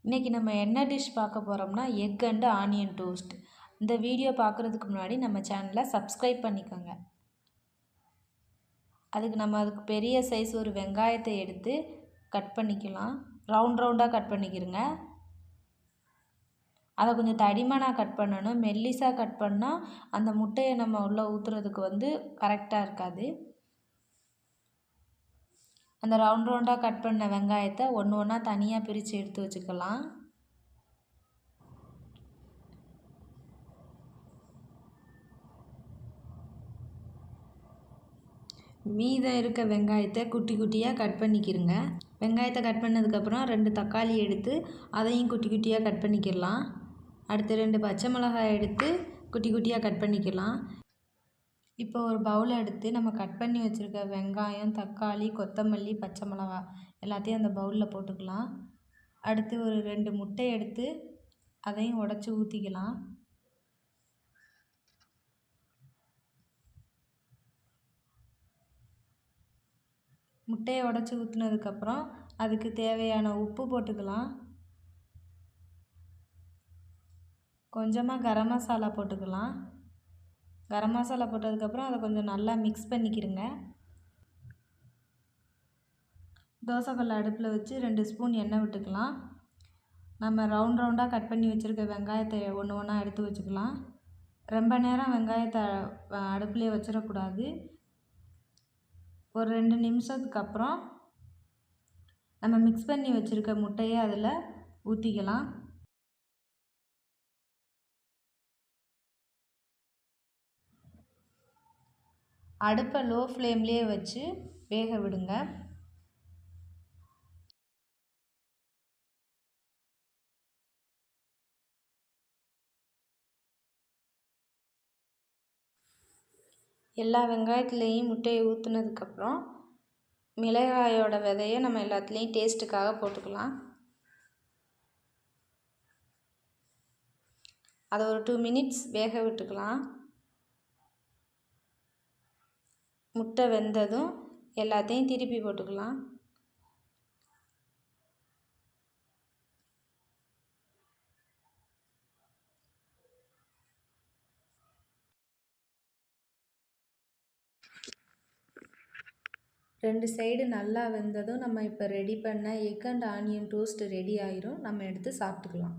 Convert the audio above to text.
இன்றைக்கி நம்ம என்ன டிஷ் பார்க்க போகிறோம்னா எக் அண்ட் ஆனியன் டோஸ்ட். இந்த வீடியோ பார்க்குறதுக்கு முன்னாடி நம்ம சேனலை சப்ஸ்கிரைப் பண்ணிக்கோங்க. அதுக்கு பெரிய சைஸ் ஒரு வெங்காயத்தை எடுத்து கட் பண்ணிக்கலாம். ரவுண்டாக கட் பண்ணிக்கிறங்க. அதை கொஞ்சம் தடிமனாக கட் பண்ணணும். மெல்லிஸாக கட் பண்ணால் அந்த முட்டையை நம்ம உள்ளே ஊற்றுறதுக்கு கரெக்டாக இருக்காது. அந்த ரவுண்டாக கட் பண்ண வெங்காயத்தை ஒன்று ஒன்றா தனியாக பிரித்து எடுத்து வச்சுக்கலாம். மீதம் இருக்க வெங்காயத்தை குட்டி குட்டியாக கட் பண்ணிக்கிறங்க. வெங்காயத்தை கட் பண்ணதுக்கப்புறம் 2 தக்காளி எடுத்து அதையும் குட்டி குட்டியாக கட் பண்ணிக்கிடலாம். அடுத்து 2 பச்சை மிளகாய் எடுத்து குட்டி குட்டியாக கட் பண்ணிக்கலாம். இப்போ ஒரு பவுலை எடுத்து நம்ம கட் பண்ணி வச்சுருக்க வெங்காயம், தக்காளி, கொத்தமல்லி, பச்சை மிளகாய் எல்லாத்தையும் அந்த பவுலில் போட்டுக்கலாம். அடுத்து ஒரு 2 முட்டை எடுத்து அதையும் உடச்சி ஊற்றிக்கலாம். முட்டையை உடச்சி ஊற்றினதுக்கப்புறம் அதுக்கு தேவையான உப்பு போட்டுக்கலாம். கொஞ்சமாக கரம் மசாலா போட்டுக்கலாம். கரம் மசாலா போட்டதுக்கப்புறம் அதை கொஞ்சம் நல்லா மிக்ஸ் பண்ணிக்கிறங்க. தோசைக்கல்லை அடுப்பில் வச்சு 2 ஸ்பூன் எண்ணெய் விட்டுக்கலாம். நம்ம ரவுண்டாக கட் பண்ணி வச்சுருக்க வெங்காயத்தை ஒன்று ஒன்றா எடுத்து வச்சுக்கலாம். ரொம்ப நேரம் வெங்காயத்தை அடுப்புலேயே வச்சிடக்கூடாது. ஒரு 2 நிமிஷத்துக்கு அப்புறம் நம்ம மிக்ஸ் பண்ணி வச்சுருக்க முட்டையை அதில் ஊற்றிக்கலாம். அடுப்பை லோ ஃப்ளேம்லேயே வச்சு வேக விடுங்க. எல்லா வெங்காயத்துலேயும் முட்டையை ஊற்றுனதுக்கப்புறம் மிளகாயோட விதையை நம்ம எல்லாத்துலேயும் டேஸ்ட்டுக்காக போட்டுக்கலாம். அதை ஒரு 2 மினிட்ஸ் வேக விட்டுக்கலாம். முட்டை வெந்ததும் எல்லாத்தையும் திருப்பி போட்டுக்கலாம். ரெண்டு சைடு நல்லா வெந்ததும் நம்ம இப்போ ரெடி பண்ண egg and onion toast ready ஆயிரும். நம்ம எடுத்து சாப்பிட்டுக்கலாம்.